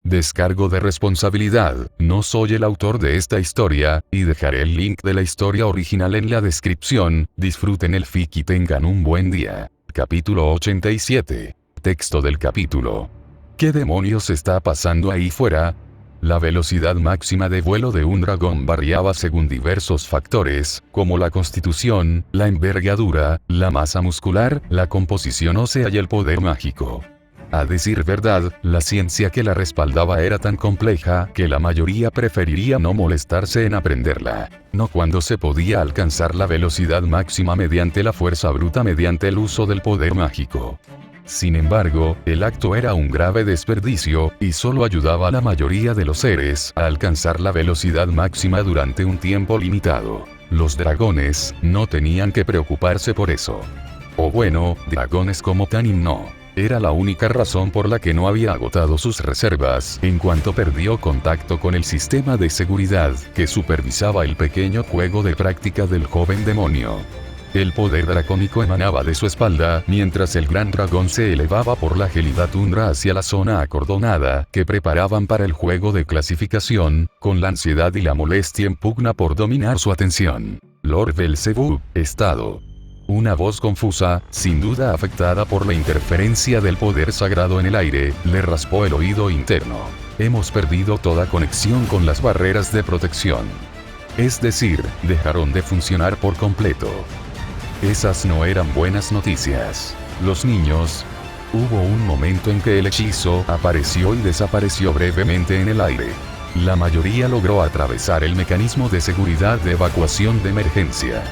Descargo de responsabilidad, no soy el autor de esta historia, y dejaré el link de la historia original en la descripción. Disfruten el fic y tengan un buen día. Capítulo 87. Texto del capítulo. ¿Qué demonios está pasando ahí fuera? La velocidad máxima de vuelo de un dragón variaba según diversos factores, como la constitución, la envergadura, la masa muscular, la composición ósea y el poder mágico. A decir verdad, la ciencia que la respaldaba era tan compleja que la mayoría preferiría no molestarse en aprenderla. No cuando se podía alcanzar la velocidad máxima mediante la fuerza bruta mediante el uso del poder mágico. Sin embargo, el acto era un grave desperdicio, y solo ayudaba a la mayoría de los seres a alcanzar la velocidad máxima durante un tiempo limitado. Los dragones no tenían que preocuparse por eso. O bueno, dragones como Tanin no. Era la única razón por la que no había agotado sus reservas en cuanto perdió contacto con el sistema de seguridad que supervisaba el pequeño juego de práctica del joven demonio. El poder dracónico emanaba de su espalda mientras el gran dragón se elevaba por la gélida tundra hacia la zona acordonada que preparaban para el juego de clasificación, con la ansiedad y la molestia en pugna por dominar su atención. Lord Belzebub, estado. Una voz confusa, sin duda afectada por la interferencia del poder sagrado en el aire, le raspó el oído interno. Hemos perdido toda conexión con las barreras de protección. Es decir, dejaron de funcionar por completo. Esas no eran buenas noticias. Los niños... Hubo un momento en que el hechizo apareció y desapareció brevemente en el aire. La mayoría logró atravesar el mecanismo de seguridad de evacuación de emergencia.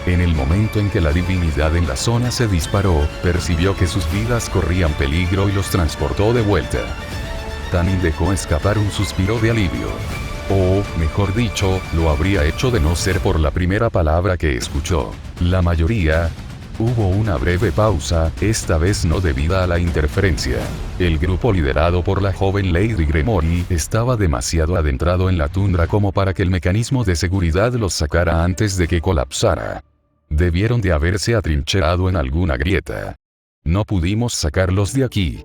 En el momento en que la divinidad en la zona se disparó, percibió que sus vidas corrían peligro y los transportó de vuelta. Tanin dejó escapar un suspiro de alivio. O, mejor dicho, lo habría hecho de no ser por la primera palabra que escuchó. La mayoría... Hubo una breve pausa, esta vez no debida a la interferencia. El grupo liderado por la joven Lady Gremory estaba demasiado adentrado en la tundra como para que el mecanismo de seguridad los sacara antes de que colapsara. Debieron de haberse atrincherado en alguna grieta. No pudimos sacarlos de aquí.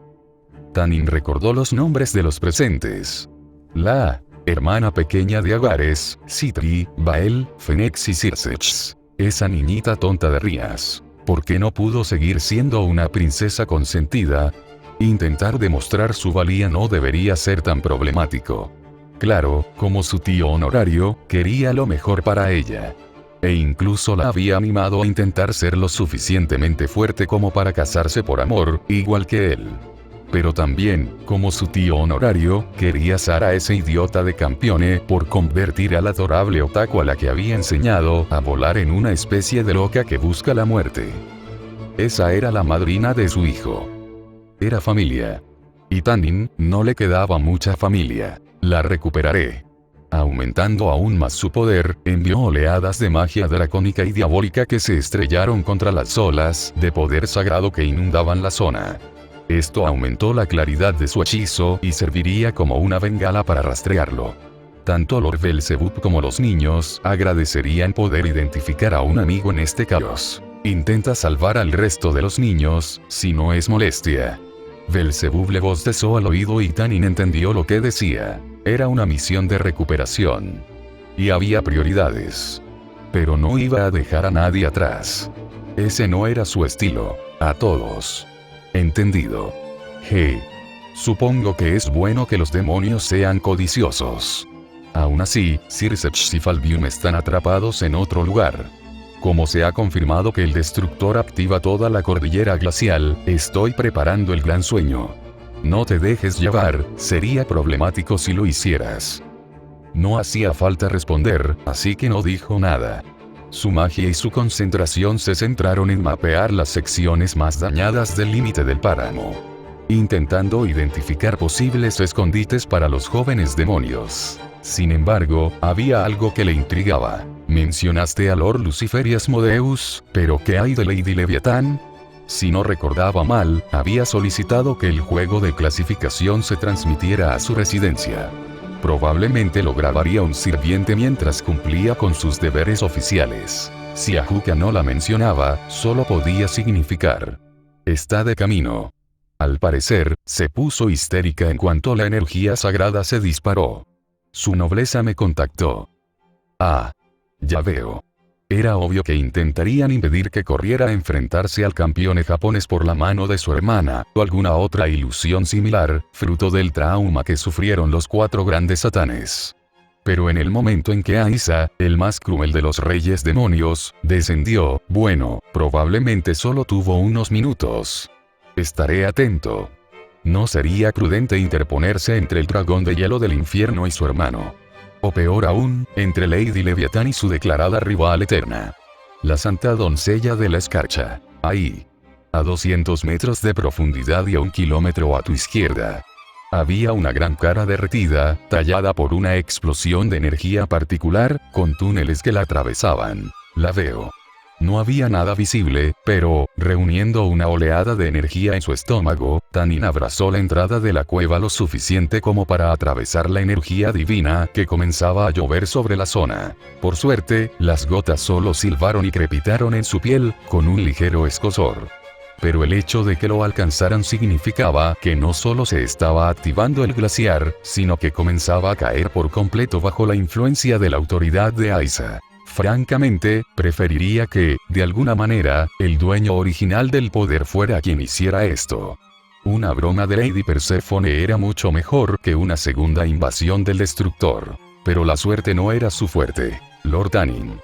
Tanin recordó los nombres de los presentes. La hermana pequeña de Agares, Citri, Bael, Fenex y Circex. Esa niñita tonta de Rías. ¿Por qué no pudo seguir siendo una princesa consentida? Intentar demostrar su valía no debería ser tan problemático. Claro, como su tío honorario, quería lo mejor para ella. E incluso la había animado a intentar ser lo suficientemente fuerte como para casarse por amor, igual que él. Pero también, como su tío honorario, quería asar a ese idiota de Campione por convertir a la adorable otaku a la que había enseñado a volar en una especie de loca que busca la muerte. Esa era la madrina de su hijo. Era familia. Y Tanin, no le quedaba mucha familia. La recuperaré. Aumentando aún más su poder, envió oleadas de magia dracónica y diabólica que se estrellaron contra las olas de poder sagrado que inundaban la zona. Esto aumentó la claridad de su hechizo y serviría como una bengala para rastrearlo. Tanto Lord Belzebub como los niños agradecerían poder identificar a un amigo en este caos. Intenta salvar al resto de los niños, si no es molestia. Belzebub le bostezó al oído y Tanin entendió lo que decía. Era una misión de recuperación. Y había prioridades. Pero no iba a dejar a nadie atrás. Ese no era su estilo. A todos. Entendido. G. Supongo que es bueno que los demonios sean codiciosos. Aún así, Circex y Falbium están atrapados en otro lugar. Como se ha confirmado que el destructor activa toda la cordillera glacial, estoy preparando el gran sueño. No te dejes llevar, sería problemático si lo hicieras. No hacía falta responder, así que no dijo nada. Su magia y su concentración se centraron en mapear las secciones más dañadas del límite del páramo, intentando identificar posibles escondites para los jóvenes demonios. Sin embargo, había algo que le intrigaba. Mencionaste a Lord Lucifer y Asmodeus, pero ¿qué hay de Lady Leviatán? Si no recordaba mal, había solicitado que el juego de clasificación se transmitiera a su residencia. Probablemente lo grabaría un sirviente mientras cumplía con sus deberes oficiales. Si Ajuka no la mencionaba, solo podía significar: está de camino. Al parecer, se puso histérica en cuanto la energía sagrada se disparó. Su nobleza me contactó. Ah. Ya veo. Era obvio que intentarían impedir que corriera a enfrentarse al campeón japonés por la mano de su hermana, o alguna otra ilusión similar, fruto del trauma que sufrieron los 4 grandes satanes. Pero en el momento en que Aiza, el más cruel de los reyes demonios, descendió, bueno, probablemente solo tuvo unos minutos. Estaré atento. No sería prudente interponerse entre el dragón de hielo del infierno y su hermano. O peor aún, entre Lady Leviatán y su declarada rival eterna. La santa doncella de la escarcha. Ahí. A 200 metros de profundidad y a 1 kilómetro a tu izquierda. Había una gran cara derretida, tallada por una explosión de energía particular, con túneles que la atravesaban. La veo. No había nada visible, pero, reuniendo una oleada de energía en su estómago, Tanin abrazó la entrada de la cueva lo suficiente como para atravesar la energía divina que comenzaba a llover sobre la zona. Por suerte, las gotas solo silbaron y crepitaron en su piel, con un ligero escozor. Pero el hecho de que lo alcanzaran significaba que no solo se estaba activando el glaciar, sino que comenzaba a caer por completo bajo la influencia de la autoridad de Aiza. Francamente, preferiría que, de alguna manera, el dueño original del poder fuera quien hiciera esto. Una broma de Lady Perséfone era mucho mejor que una segunda invasión del destructor. Pero la suerte no era su fuerte. Lord Tanin.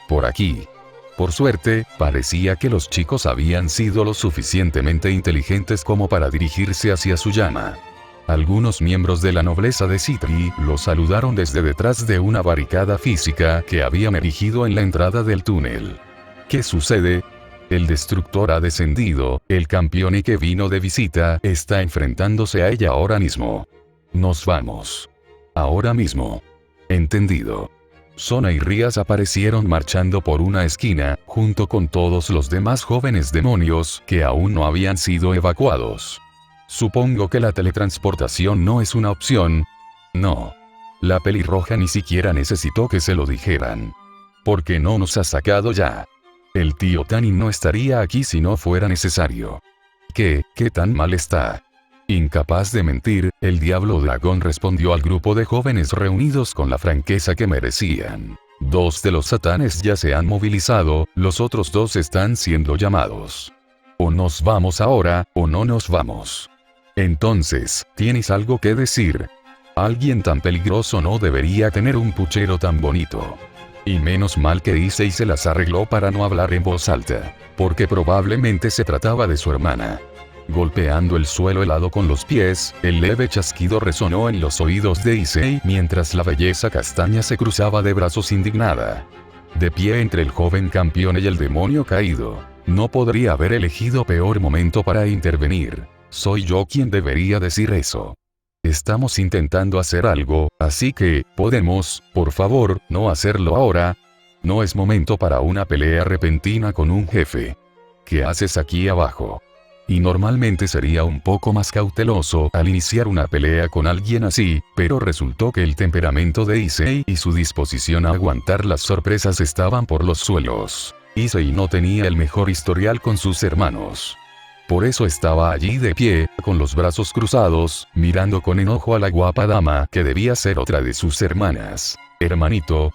Por aquí. Por suerte, parecía que los chicos habían sido lo suficientemente inteligentes como para dirigirse hacia su llama. Algunos miembros de la nobleza de Citri lo saludaron desde detrás de una barricada física que habían erigido en la entrada del túnel. ¿Qué sucede? El destructor ha descendido, el campeón que vino de visita está enfrentándose a ella ahora mismo. Nos vamos. Ahora mismo. Entendido. Sona y Rías aparecieron marchando por una esquina, junto con todos los demás jóvenes demonios que aún no habían sido evacuados. Supongo que la teletransportación no es una opción. No. La pelirroja ni siquiera necesitó que se lo dijeran. ¿Por qué no nos ha sacado ya? El tío Tanin no estaría aquí si no fuera necesario. ¿Qué tan mal está? Incapaz de mentir, el diablo dragón respondió al grupo de jóvenes reunidos con la franqueza que merecían. 2 de los satanes ya se han movilizado, los otros 2 están siendo llamados. O nos vamos ahora, o no nos vamos. Entonces, ¿tienes algo que decir? Alguien tan peligroso no debería tener un puchero tan bonito. Y menos mal que Issei se las arregló para no hablar en voz alta, porque probablemente se trataba de su hermana. Golpeando el suelo helado con los pies, el leve chasquido resonó en los oídos de Issei mientras la belleza castaña se cruzaba de brazos indignada. De pie entre el joven campeón y el demonio caído. No podría haber elegido peor momento para intervenir. Soy yo quien debería decir eso. Estamos intentando hacer algo, así que, ¿podemos, por favor, no hacerlo ahora? No es momento para una pelea repentina con un jefe. ¿Qué haces aquí abajo? Y normalmente sería un poco más cauteloso al iniciar una pelea con alguien así, pero resultó que el temperamento de Issei y su disposición a aguantar las sorpresas estaban por los suelos. Issei no tenía el mejor historial con sus hermanos. Por eso estaba allí de pie, con los brazos cruzados, mirando con enojo a la guapa dama que debía ser otra de sus hermanas. Hermanito,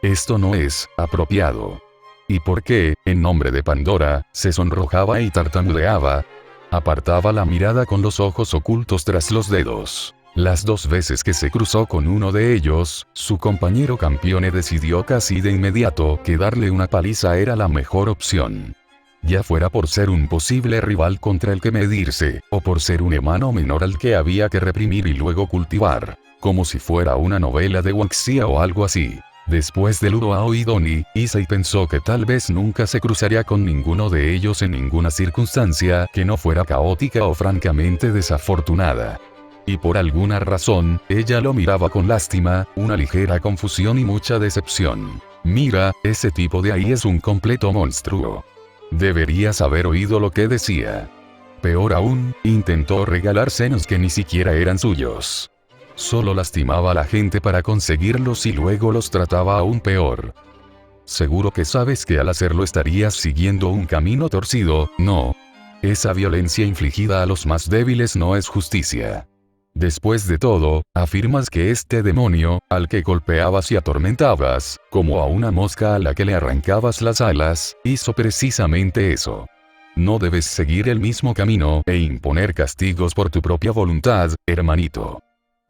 esto no es apropiado. ¿Y por qué, en nombre de Pandora, se sonrojaba y tartamudeaba? Apartaba la mirada con los ojos ocultos tras los dedos. Las 2 veces que se cruzó con uno de ellos, su compañero campeone decidió casi de inmediato que darle una paliza era la mejor opción. Ya fuera por ser un posible rival contra el que medirse, o por ser un hermano menor al que había que reprimir y luego cultivar, como si fuera una novela de Wuxia o algo así. Después de Ludoao y Doni, Issei pensó que tal vez nunca se cruzaría con ninguno de ellos en ninguna circunstancia que no fuera caótica o francamente desafortunada. Y por alguna razón, ella lo miraba con lástima, una ligera confusión y mucha decepción. Mira, ese tipo de ahí es un completo monstruo. Deberías haber oído lo que decía. Peor aún, intentó regalar senos que ni siquiera eran suyos. Solo lastimaba a la gente para conseguirlos y luego los trataba aún peor. Seguro que sabes que al hacerlo estarías siguiendo un camino torcido, ¿no? Esa violencia infligida a los más débiles no es justicia. Después de todo, afirmas que este demonio, al que golpeabas y atormentabas, como a una mosca a la que le arrancabas las alas, hizo precisamente eso. No debes seguir el mismo camino e imponer castigos por tu propia voluntad, hermanito.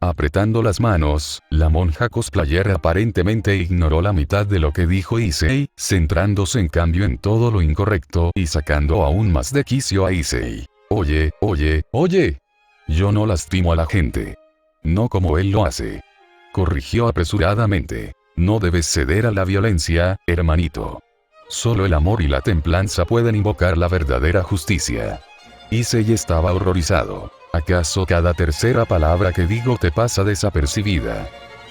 Apretando las manos, la monja cosplayer aparentemente ignoró la mitad de lo que dijo Issei, centrándose en cambio en todo lo incorrecto y sacando aún más de quicio a Issei. Oye, yo no lastimo a la gente. No como él lo hace. Corrigió apresuradamente. No debes ceder a la violencia, hermanito. Solo el amor y la templanza pueden invocar la verdadera justicia. Issei estaba horrorizado. ¿Acaso cada tercera palabra que digo te pasa desapercibida?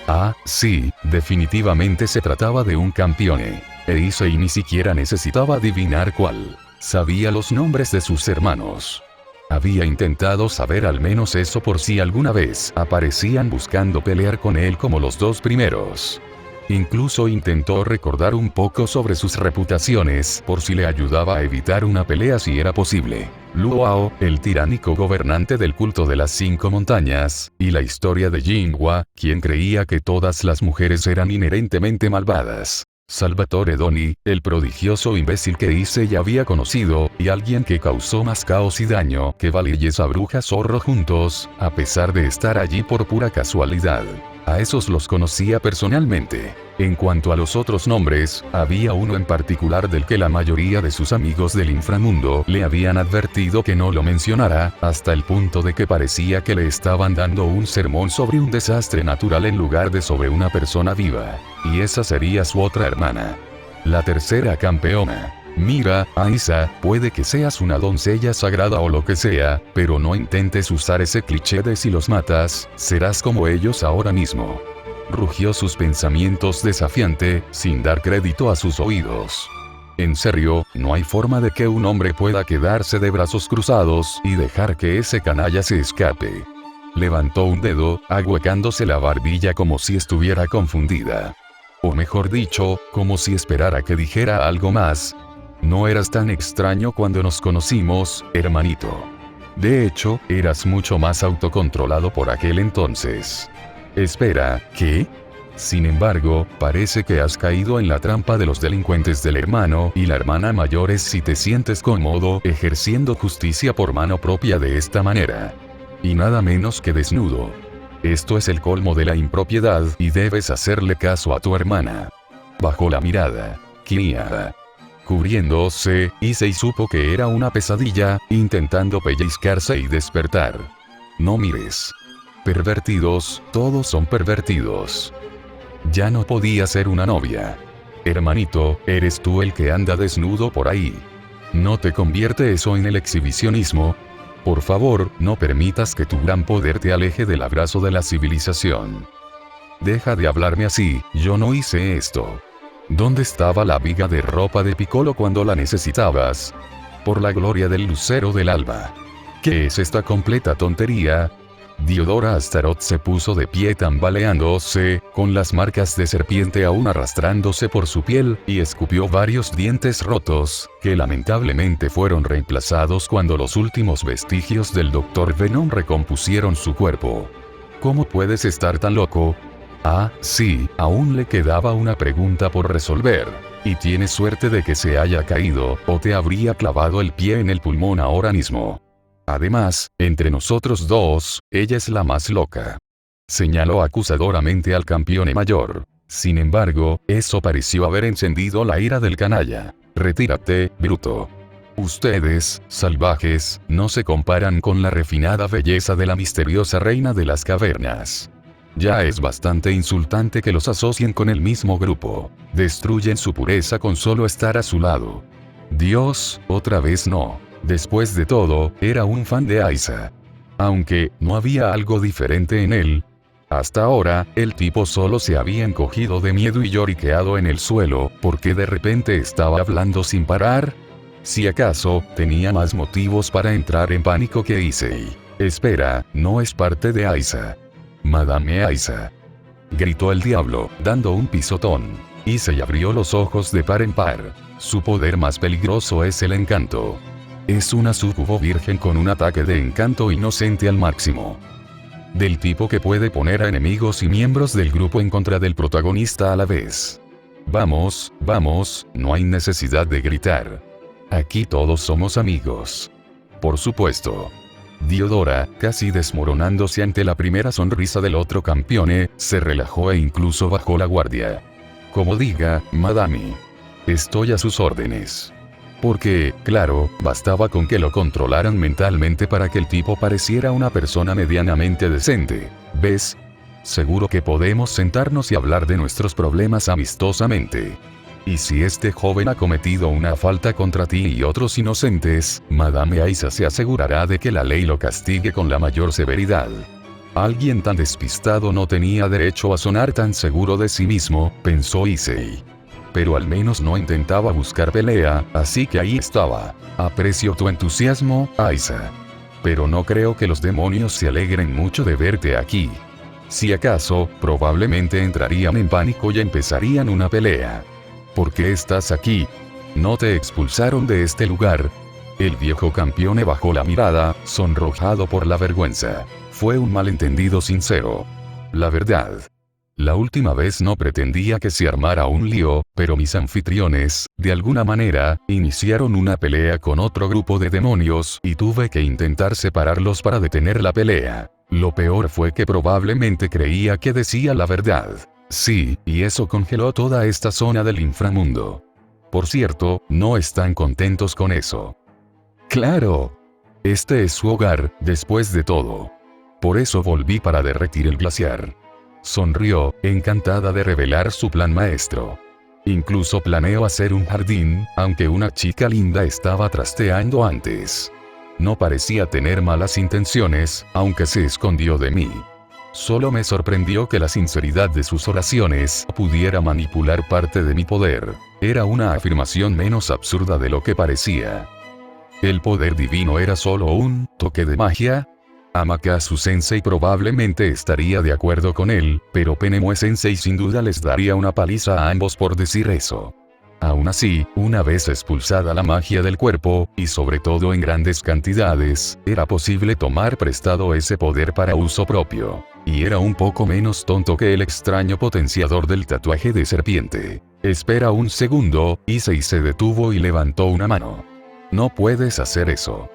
Ah, sí, definitivamente se trataba de un campione. E Issei ni siquiera necesitaba adivinar cuál. Sabía los nombres de sus hermanos. Había intentado saber al menos eso por si alguna vez aparecían buscando pelear con él como los dos primeros. Incluso intentó recordar un poco sobre sus reputaciones por si le ayudaba a evitar una pelea si era posible. Luo, el tiránico gobernante del culto de las 5 montañas, y la historia de Jinhua, quien creía que todas las mujeres eran inherentemente malvadas. Salvatore Doni, el prodigioso imbécil que Issei había conocido, y alguien que causó más caos y daño que Val y esa bruja zorro juntos, a pesar de estar allí por pura casualidad. A esos los conocía personalmente. En cuanto a los otros nombres, había uno en particular del que la mayoría de sus amigos del inframundo le habían advertido que no lo mencionara, hasta el punto de que parecía que le estaban dando un sermón sobre un desastre natural en lugar de sobre una persona viva. Y esa sería su otra hermana. La tercera campeona. Mira, Aisa, puede que seas una doncella sagrada o lo que sea, pero no intentes usar ese cliché de si los matas, serás como ellos ahora mismo. Rugió sus pensamientos desafiante, sin dar crédito a sus oídos. En serio, no hay forma de que un hombre pueda quedarse de brazos cruzados y dejar que ese canalla se escape. Levantó un dedo, ahuecándose la barbilla como si estuviera confundida. O mejor dicho, como si esperara que dijera algo más. No eras tan extraño cuando nos conocimos, hermanito. De hecho, eras mucho más autocontrolado por aquel entonces. Espera, ¿qué? Sin embargo, parece que has caído en la trampa de los delincuentes del hermano y la hermana mayores si te sientes cómodo ejerciendo justicia por mano propia de esta manera. Y nada menos que desnudo. Esto es el colmo de la impropiedad y debes hacerle caso a tu hermana. Bajó la mirada. Kia. Cubriéndose, Issei supo que era una pesadilla, intentando pellizcarse y despertar. No mires. Pervertidos, todos son pervertidos. Ya no podía ser una novia. Hermanito, eres tú el que anda desnudo por ahí. ¿No te convierte eso en el exhibicionismo? Por favor, no permitas que tu gran poder te aleje del abrazo de la civilización. Deja de hablarme así, yo no hice esto. ¿Dónde estaba la viga de ropa de Piccolo cuando la necesitabas? Por la gloria del lucero del alba. ¿Qué es esta completa tontería? Diodora Astaroth se puso de pie tambaleándose, con las marcas de serpiente aún arrastrándose por su piel, y escupió varios dientes rotos, que lamentablemente fueron reemplazados cuando los últimos vestigios del Dr. Venom recompusieron su cuerpo. ¿Cómo puedes estar tan loco? Ah, sí, aún le quedaba una pregunta por resolver. Y tienes suerte de que se haya caído, o te habría clavado el pie en el pulmón ahora mismo. Además, entre nosotros dos, ella es la más loca. Señaló acusadoramente al campeón mayor. Sin embargo, eso pareció haber encendido la ira del canalla. Retírate, bruto. Ustedes, salvajes, no se comparan con la refinada belleza de la misteriosa reina de las cavernas. Ya es bastante insultante que los asocien con el mismo grupo. Destruyen su pureza con solo estar a su lado. Dios, otra vez no. Después de todo, era un fan de Aisa. Aunque, no había algo diferente en él. Hasta ahora, el tipo solo se había encogido de miedo y lloriqueado en el suelo, porque de repente estaba hablando sin parar. Si acaso, tenía más motivos para entrar en pánico que Issei. Espera, no es parte de Aisa. Madame Aisa. Gritó el diablo, dando un pisotón. Issei abrió los ojos de par en par. Su poder más peligroso es el encanto. Es una sucubo virgen con un ataque de encanto inocente al máximo. Del tipo que puede poner a enemigos y miembros del grupo en contra del protagonista a la vez. Vamos, vamos, no hay necesidad de gritar. Aquí todos somos amigos. Por supuesto. Diodora, casi desmoronándose ante la primera sonrisa del otro campeone, se relajó e incluso bajó la guardia. Como diga, madame. Estoy a sus órdenes. Porque, claro, bastaba con que lo controlaran mentalmente para que el tipo pareciera una persona medianamente decente. ¿Ves? Seguro que podemos sentarnos y hablar de nuestros problemas amistosamente. Y si este joven ha cometido una falta contra ti y otros inocentes, Madame Aisa se asegurará de que la ley lo castigue con la mayor severidad. Alguien tan despistado no tenía derecho a sonar tan seguro de sí mismo, pensó Issei. Pero al menos no intentaba buscar pelea, así que ahí estaba. Aprecio tu entusiasmo, Aisa. Pero no creo que los demonios se alegren mucho de verte aquí. Si acaso, probablemente entrarían en pánico y empezarían una pelea. ¿Por qué estás aquí? ¿No te expulsaron de este lugar? El viejo campeón bajó la mirada, sonrojado por la vergüenza. Fue un malentendido sincero. La verdad. La última vez no pretendía que se armara un lío, pero mis anfitriones, de alguna manera, iniciaron una pelea con otro grupo de demonios y tuve que intentar separarlos para detener la pelea. Lo peor fue que probablemente creía que decía la verdad. Sí, y eso congeló toda esta zona del inframundo. Por cierto, no están contentos con eso. Claro. Este es su hogar, después de todo. Por eso volví para derretir el glaciar. Sonrió, encantada de revelar su plan maestro. Incluso planeó hacer un jardín, aunque una chica linda estaba trasteando antes. No parecía tener malas intenciones, aunque se escondió de mí. Solo me sorprendió que la sinceridad de sus oraciones pudiera manipular parte de mi poder. Era una afirmación menos absurda de lo que parecía. ¿El poder divino era solo un toque de magia? Amaterasu-sensei probablemente estaría de acuerdo con él, pero Penemue-sensei sin duda les daría una paliza a ambos por decir eso. Aún así, una vez expulsada la magia del cuerpo, y sobre todo en grandes cantidades, era posible tomar prestado ese poder para uso propio. Y era un poco menos tonto que el extraño potenciador del tatuaje de serpiente. Espera un segundo, Issei se detuvo y levantó una mano. No puedes hacer eso.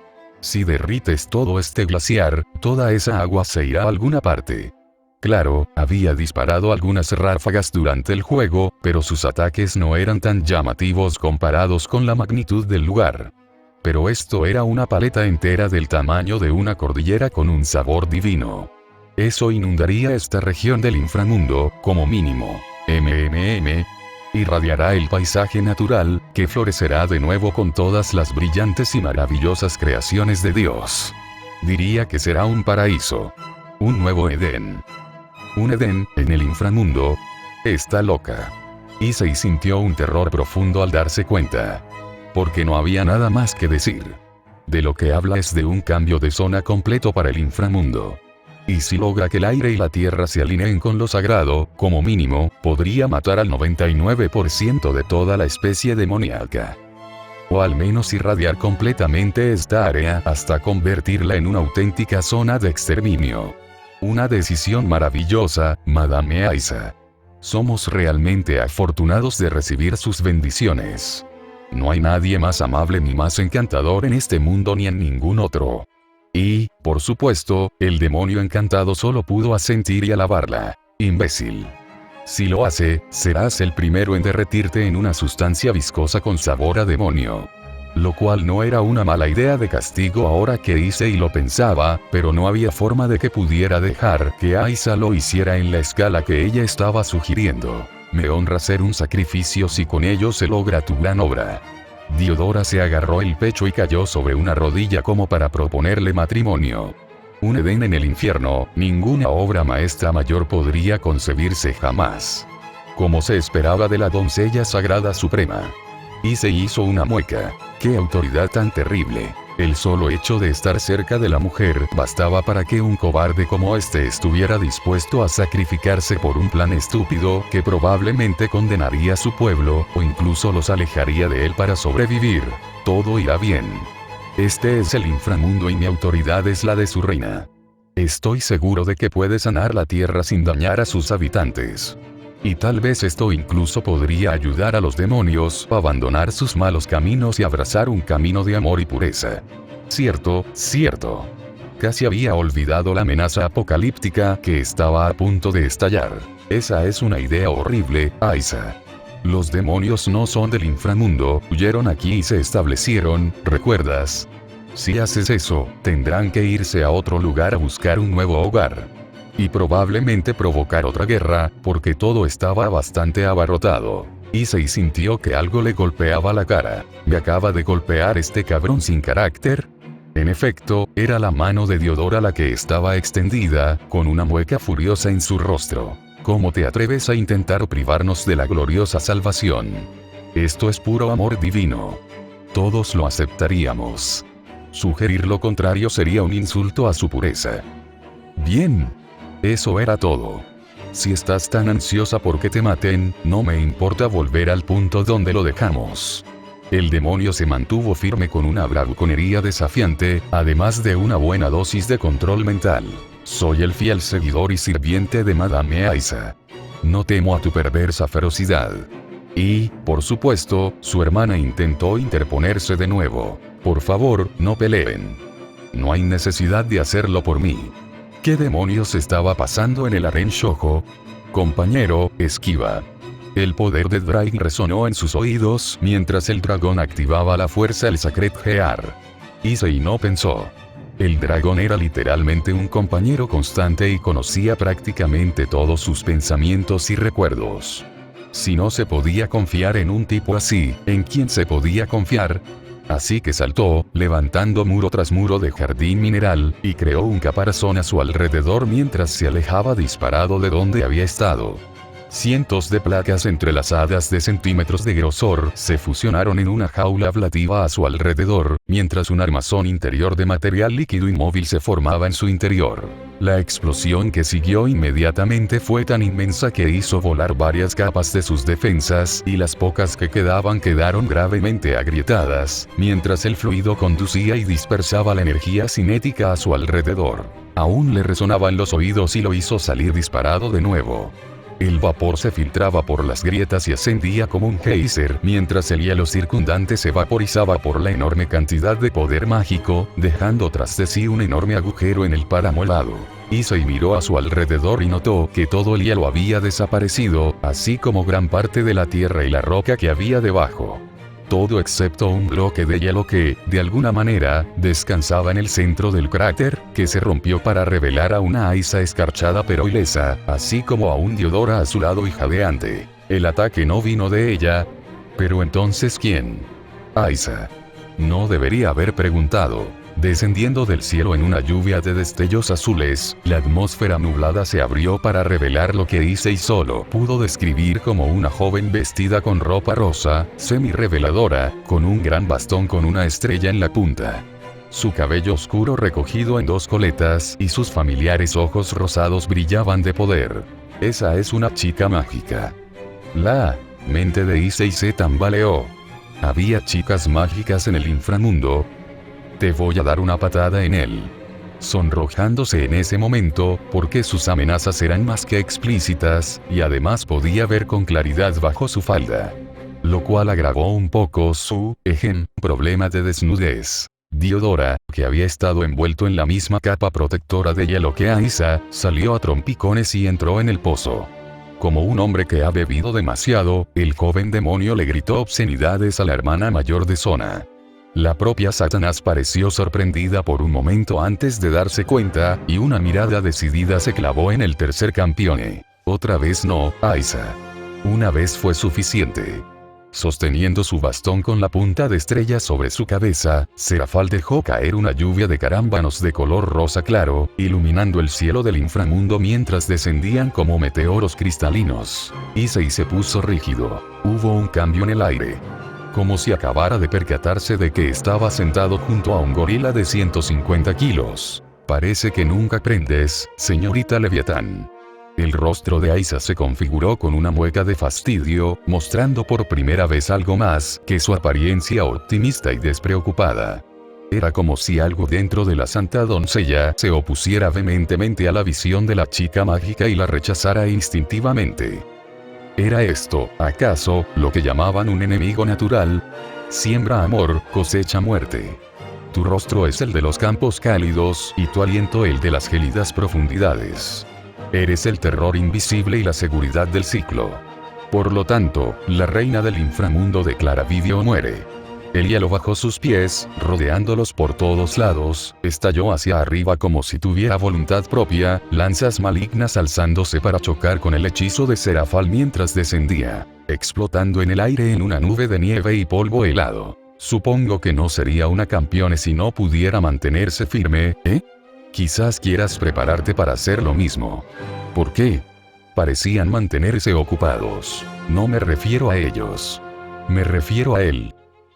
Si derrites todo este glaciar, toda esa agua se irá a alguna parte. Claro, había disparado algunas ráfagas durante el juego, pero sus ataques no eran tan llamativos comparados con la magnitud del lugar. Pero esto era una paleta entera del tamaño de una cordillera con un sabor divino. Eso inundaría esta región del inframundo, como mínimo. Irradiará el paisaje natural, que florecerá de nuevo con todas las brillantes y maravillosas creaciones de Dios. Diría que será un paraíso. Un nuevo Edén. Un Edén, en el inframundo. Está loca. Issei sintió un terror profundo al darse cuenta. Porque no había nada más que decir. De lo que habla es de un cambio de zona completo para el inframundo. Y si logra que el aire y la tierra se alineen con lo sagrado, como mínimo, podría matar al 99% de toda la especie demoníaca. O al menos irradiar completamente esta área hasta convertirla en una auténtica zona de exterminio. Una decisión maravillosa, Madame Aisa. Somos realmente afortunados de recibir sus bendiciones. No hay nadie más amable ni más encantador en este mundo ni en ningún otro. Y, por supuesto, el demonio encantado solo pudo asentir y alabarla. Imbécil. Si lo hace, serás el primero en derretirte en una sustancia viscosa con sabor a demonio. Lo cual no era una mala idea de castigo ahora que hice y lo pensaba, pero no había forma de que pudiera dejar que Aisa lo hiciera en la escala que ella estaba sugiriendo. Me honra hacer un sacrificio si con ello se logra tu gran obra. Diodora se agarró el pecho y cayó sobre una rodilla como para proponerle matrimonio. Un Edén en el infierno, ninguna obra maestra mayor podría concebirse jamás. Como se esperaba de la doncella sagrada suprema. Y se hizo una mueca. ¡Qué autoridad tan terrible! El solo hecho de estar cerca de la mujer bastaba para que un cobarde como este estuviera dispuesto a sacrificarse por un plan estúpido que probablemente condenaría a su pueblo o incluso los alejaría de él para sobrevivir. Todo irá bien. Este es el inframundo y mi autoridad es la de su reina. Estoy seguro de que puede sanar la tierra sin dañar a sus habitantes. Y tal vez esto incluso podría ayudar a los demonios a abandonar sus malos caminos y abrazar un camino de amor y pureza. Cierto, cierto. Casi había olvidado la amenaza apocalíptica que estaba a punto de estallar. Esa es una idea horrible, Aiza. Los demonios no son del inframundo, huyeron aquí y se establecieron, ¿recuerdas? Si haces eso, tendrán que irse a otro lugar a buscar un nuevo hogar. Y probablemente provocar otra guerra, porque todo estaba bastante abarrotado. Issei sintió que algo le golpeaba la cara. ¿Me acaba de golpear este cabrón sin carácter? En efecto, era la mano de Diodora la que estaba extendida, con una mueca furiosa en su rostro. ¿Cómo te atreves a intentar privarnos de la gloriosa salvación? Esto es puro amor divino. Todos lo aceptaríamos. Sugerir lo contrario sería un insulto a su pureza. Bien. Eso era todo. Si estás tan ansiosa porque te maten, no me importa volver al punto donde lo dejamos. El demonio se mantuvo firme con una bravuconería desafiante, además de una buena dosis de control mental. Soy el fiel seguidor y sirviente de Madame Aiza. No temo a tu perversa ferocidad. Y, por supuesto, su hermana intentó interponerse de nuevo. Por favor, no peleen. No hay necesidad de hacerlo por mí. ¿Qué demonios estaba pasando en el harén shoujo? Compañero, esquiva. El poder de Drain resonó en sus oídos mientras el dragón activaba la fuerza del Sacred Gear. Issei no pensó. El dragón era literalmente un compañero constante y conocía prácticamente todos sus pensamientos y recuerdos. Si no se podía confiar en un tipo así, ¿en quién se podía confiar? Así que saltó, levantando muro tras muro de jardín mineral, y creó un caparazón a su alrededor mientras se alejaba disparado de donde había estado. Cientos de placas entrelazadas de centímetros de grosor se fusionaron en una jaula ablativa a su alrededor, mientras un armazón interior de material líquido inmóvil se formaba en su interior. La explosión que siguió inmediatamente fue tan inmensa que hizo volar varias capas de sus defensas, y las pocas que quedaron gravemente agrietadas, mientras el fluido conducía y dispersaba la energía cinética a su alrededor. Aún le resonaba en los oídos y lo hizo salir disparado de nuevo. El vapor se filtraba por las grietas y ascendía como un geyser, mientras el hielo circundante se vaporizaba por la enorme cantidad de poder mágico, dejando tras de sí un enorme agujero en el páramo helado. Issei miró a su alrededor y notó que todo el hielo había desaparecido, así como gran parte de la tierra y la roca que había debajo. Todo excepto un bloque de hielo que, de alguna manera, descansaba en el centro del cráter, que se rompió para revelar a una Aiza escarchada pero ilesa, así como a un Diodora azulado y jadeante. El ataque no vino de ella. Pero entonces ¿quién? Aiza. No debería haber preguntado. Descendiendo del cielo en una lluvia de destellos azules, la atmósfera nublada se abrió para revelar lo que Issei solo pudo describir como una joven vestida con ropa rosa, semi-reveladora, con un gran bastón con una estrella en la punta. Su cabello oscuro recogido en dos coletas y sus familiares ojos rosados brillaban de poder. Esa es una chica mágica. La mente de Issei se tambaleó. Había chicas mágicas en el inframundo. Te voy a dar una patada en él. Sonrojándose en ese momento, porque sus amenazas eran más que explícitas, y además podía ver con claridad bajo su falda. Lo cual agravó un poco su, problema de desnudez. Diodora, que había estado envuelto en la misma capa protectora de hielo que Aiza, salió a trompicones y entró en el pozo. Como un hombre que ha bebido demasiado, el joven demonio le gritó obscenidades a la hermana mayor de Sona. La propia Satanás pareció sorprendida por un momento antes de darse cuenta, y una mirada decidida se clavó en el tercer campeone. Otra vez no, Aiza. Una vez fue suficiente. Sosteniendo su bastón con la punta de estrella sobre su cabeza, Serafal dejó caer una lluvia de carámbanos de color rosa claro, iluminando el cielo del inframundo mientras descendían como meteoros cristalinos. Issei se puso rígido. Hubo un cambio en el aire. Como si acabara de percatarse de que estaba sentado junto a un gorila de 150 kilos. Parece que nunca aprendes, señorita Leviatán. El rostro de Aiza se configuró con una mueca de fastidio, mostrando por primera vez algo más que su apariencia optimista y despreocupada. Era como si algo dentro de la santa doncella se opusiera vehementemente a la visión de la chica mágica y la rechazara instintivamente. ¿Era esto, acaso, lo que llamaban un enemigo natural? Siembra amor, cosecha muerte. Tu rostro es el de los campos cálidos y tu aliento el de las gélidas profundidades. Eres el terror invisible y la seguridad del ciclo. Por lo tanto, la reina del inframundo declara vive o muere. El hielo bajo sus pies, rodeándolos por todos lados, estalló hacia arriba como si tuviera voluntad propia, lanzas malignas alzándose para chocar con el hechizo de Serafal mientras descendía, explotando en el aire en una nube de nieve y polvo helado. Supongo que no sería una campeona si no pudiera mantenerse firme, ¿eh? Quizás quieras prepararte para hacer lo mismo. ¿Por qué? Parecían mantenerse ocupados. No me refiero a ellos. Me refiero a él.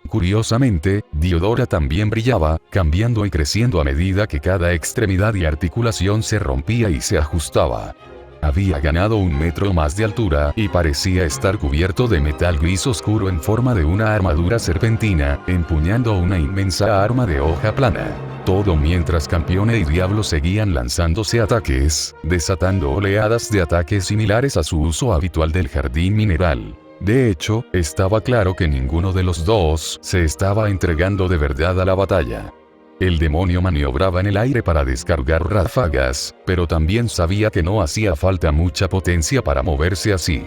Curiosamente, Diodora también brillaba, cambiando y creciendo a medida que cada extremidad y articulación se rompía y se ajustaba. Había ganado 1 metro más de altura y parecía estar cubierto de metal gris oscuro en forma de una armadura serpentina, empuñando una inmensa arma de hoja plana. Todo mientras Campione y Diablo seguían lanzándose ataques, desatando oleadas de ataques similares a su uso habitual del jardín mineral. De hecho, estaba claro que ninguno de los dos se estaba entregando de verdad a la batalla. El demonio maniobraba en el aire para descargar ráfagas, pero también sabía que no hacía falta mucha potencia para moverse así.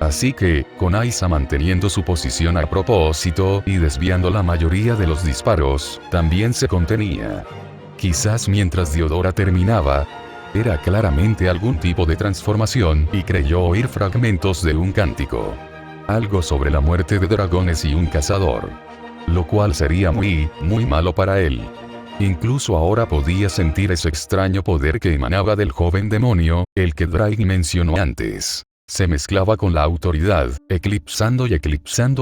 Así que, con Aiza manteniendo su posición a propósito y desviando la mayoría de los disparos, también se contenía. Quizás mientras Diodora terminaba, era claramente algún tipo de transformación y creyó oír fragmentos de un cántico. Algo sobre la muerte de dragones y un cazador. Lo cual sería muy malo para él. Incluso ahora podía sentir ese extraño poder que emanaba del joven demonio, el que Drake mencionó antes. Se mezclaba con la autoridad, eclipsando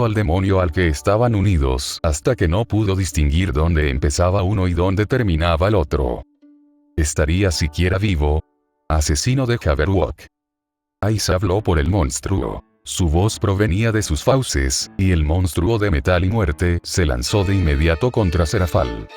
al demonio al que estaban unidos, hasta que no pudo distinguir dónde empezaba uno y dónde terminaba el otro. ¿Estaría siquiera vivo? Asesino de Jabberwock. Aiza habló por el monstruo. Su voz provenía de sus fauces, y el monstruo de metal y muerte se lanzó de inmediato contra Serafal.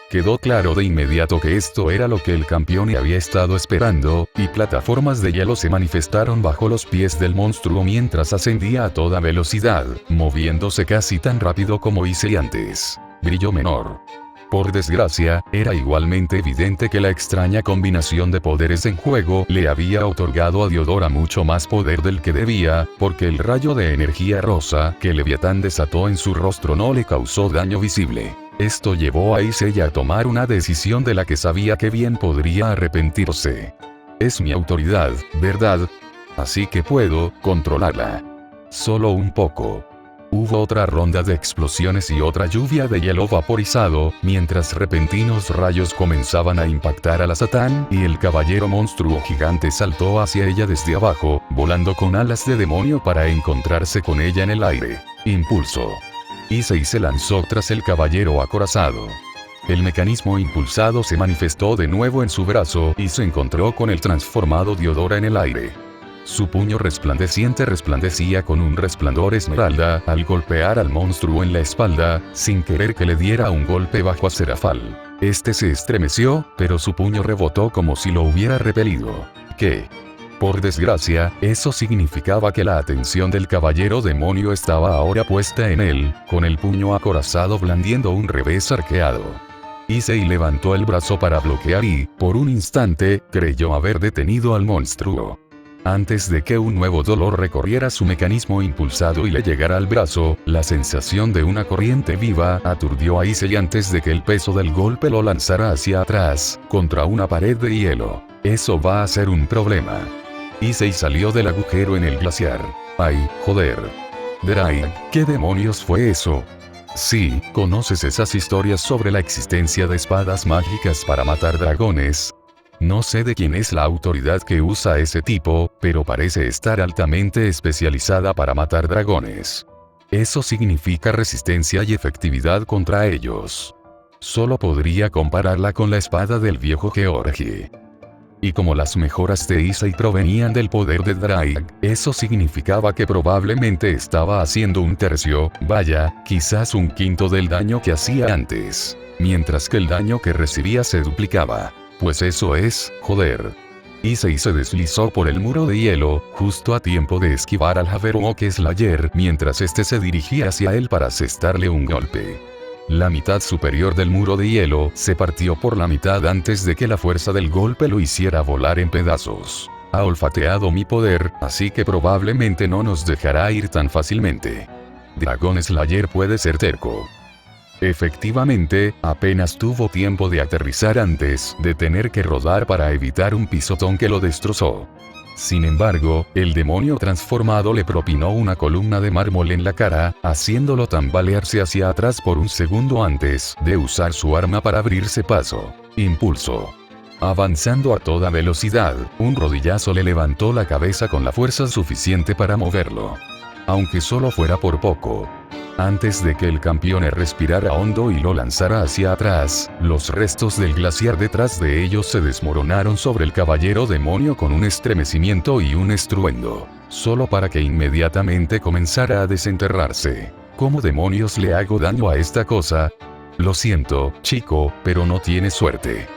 Quedó claro de inmediato que esto era lo que el campeón había estado esperando, y plataformas de hielo se manifestaron bajo los pies del monstruo mientras ascendía a toda velocidad, moviéndose casi tan rápido como hice antes. Brillo menor. Por desgracia, era igualmente evidente que la extraña combinación de poderes en juego le había otorgado a Diodora mucho más poder del que debía, porque el rayo de energía rosa que Leviatán desató en su rostro no le causó daño visible. Esto llevó a Issei a tomar una decisión de la que sabía que bien podría arrepentirse. Es mi autoridad, ¿verdad? Así que puedo controlarla. Solo un poco. Hubo otra ronda de explosiones y otra lluvia de hielo vaporizado, mientras repentinos rayos comenzaban a impactar a la Satán, y el caballero monstruo gigante saltó hacia ella desde abajo, volando con alas de demonio para encontrarse con ella en el aire. Impulso. Issei se lanzó tras el caballero acorazado. El mecanismo impulsado se manifestó de nuevo en su brazo y se encontró con el transformado Diodora en el aire. Su puño resplandeciente resplandecía con un resplandor esmeralda al golpear al monstruo en la espalda, sin querer que le diera un golpe bajo a Serafal. Este se estremeció, pero su puño rebotó como si lo hubiera repelido. ¿Qué? Por desgracia, eso significaba que la atención del caballero demonio estaba ahora puesta en él, con el puño acorazado blandiendo un revés arqueado. Issei levantó el brazo para bloquear y, por un instante, creyó haber detenido al monstruo. Antes de que un nuevo dolor recorriera su mecanismo impulsado y le llegara al brazo, la sensación de una corriente viva aturdió a Issei antes de que el peso del golpe lo lanzara hacia atrás, contra una pared de hielo. Eso va a ser un problema. Issei salió del agujero en el glaciar. ¡Ay, joder! Drake, ¿qué demonios fue eso? Sí, ¿conoces esas historias sobre la existencia de espadas mágicas para matar dragones? No sé de quién es la autoridad que usa ese tipo, pero parece estar altamente especializada para matar dragones. Eso significa resistencia y efectividad contra ellos. Solo podría compararla con la espada del viejo Georgie. Y como las mejoras de Issei provenían del poder de Drake, eso significaba que probablemente estaba haciendo un tercio, vaya, quizás un quinto del daño que hacía antes. Mientras que el daño que recibía se duplicaba. Pues eso es, joder. Issei se deslizó por el muro de hielo, justo a tiempo de esquivar al Jabberwock Slayer mientras este se dirigía hacia él para asestarle un golpe. La mitad superior del muro de hielo se partió por la mitad antes de que la fuerza del golpe lo hiciera volar en pedazos. Ha olfateado mi poder, así que probablemente no nos dejará ir tan fácilmente. Dragon Slayer puede ser terco. Efectivamente, apenas tuvo tiempo de aterrizar antes de tener que rodar para evitar un pisotón que lo destrozó. Sin embargo, el demonio transformado le propinó una columna de mármol en la cara, haciéndolo tambalearse hacia atrás por un segundo antes de usar su arma para abrirse paso. Impulso. Avanzando a toda velocidad, un rodillazo le levantó la cabeza con la fuerza suficiente para moverlo. Aunque solo fuera por poco. Antes de que el campeón respirara hondo y lo lanzara hacia atrás, los restos del glaciar detrás de ellos se desmoronaron sobre el caballero demonio con un estremecimiento y un estruendo, solo para que inmediatamente comenzara a desenterrarse. ¿Cómo demonios le hago daño a esta cosa? Lo siento, chico, pero no tienes suerte.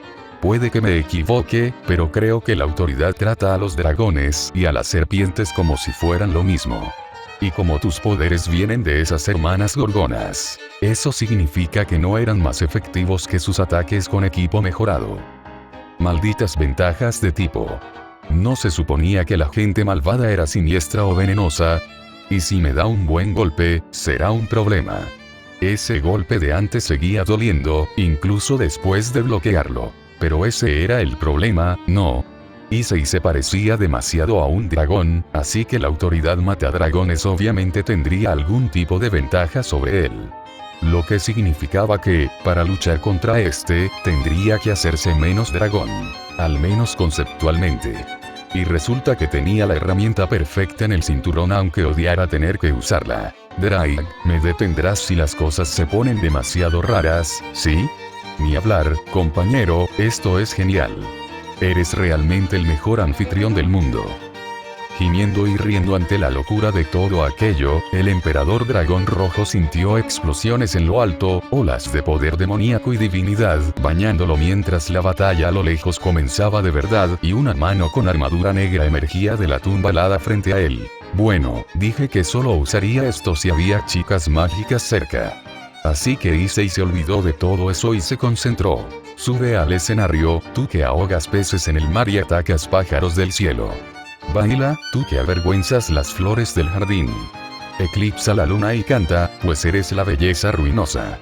Puede que me equivoque, pero creo que la autoridad trata a los dragones y a las serpientes como si fueran lo mismo. Y como tus poderes vienen de esas hermanas gorgonas, eso significa que no eran más efectivos que sus ataques con equipo mejorado. Malditas ventajas de tipo. ¿No se suponía que la gente malvada era siniestra o venenosa? Y si me da un buen golpe, será un problema. Ese golpe de antes seguía doliendo, incluso después de bloquearlo. Pero ese era el problema, ¿no? Issei se parecía demasiado a un dragón, así que la autoridad matadragones obviamente tendría algún tipo de ventaja sobre él. Lo que significaba que, para luchar contra este, tendría que hacerse menos dragón. Al menos conceptualmente. Y resulta que tenía la herramienta perfecta en el cinturón aunque odiara tener que usarla. Drake, ¿me detendrás si las cosas se ponen demasiado raras, sí? Ni hablar, compañero, esto es genial. Eres realmente el mejor anfitrión del mundo. Gimiendo y riendo ante la locura de todo aquello, el emperador dragón rojo sintió explosiones en lo alto, olas de poder demoníaco y divinidad, bañándolo mientras la batalla a lo lejos comenzaba de verdad y una mano con armadura negra emergía de la tumba alada frente a él. Bueno, dije que solo usaría esto si había chicas mágicas cerca. Así que Issei se olvidó de todo eso y se concentró. Sube al escenario, tú que ahogas peces en el mar y atacas pájaros del cielo. Baila, tú que avergüenzas las flores del jardín. Eclipsa la luna y canta, pues eres la belleza ruinosa.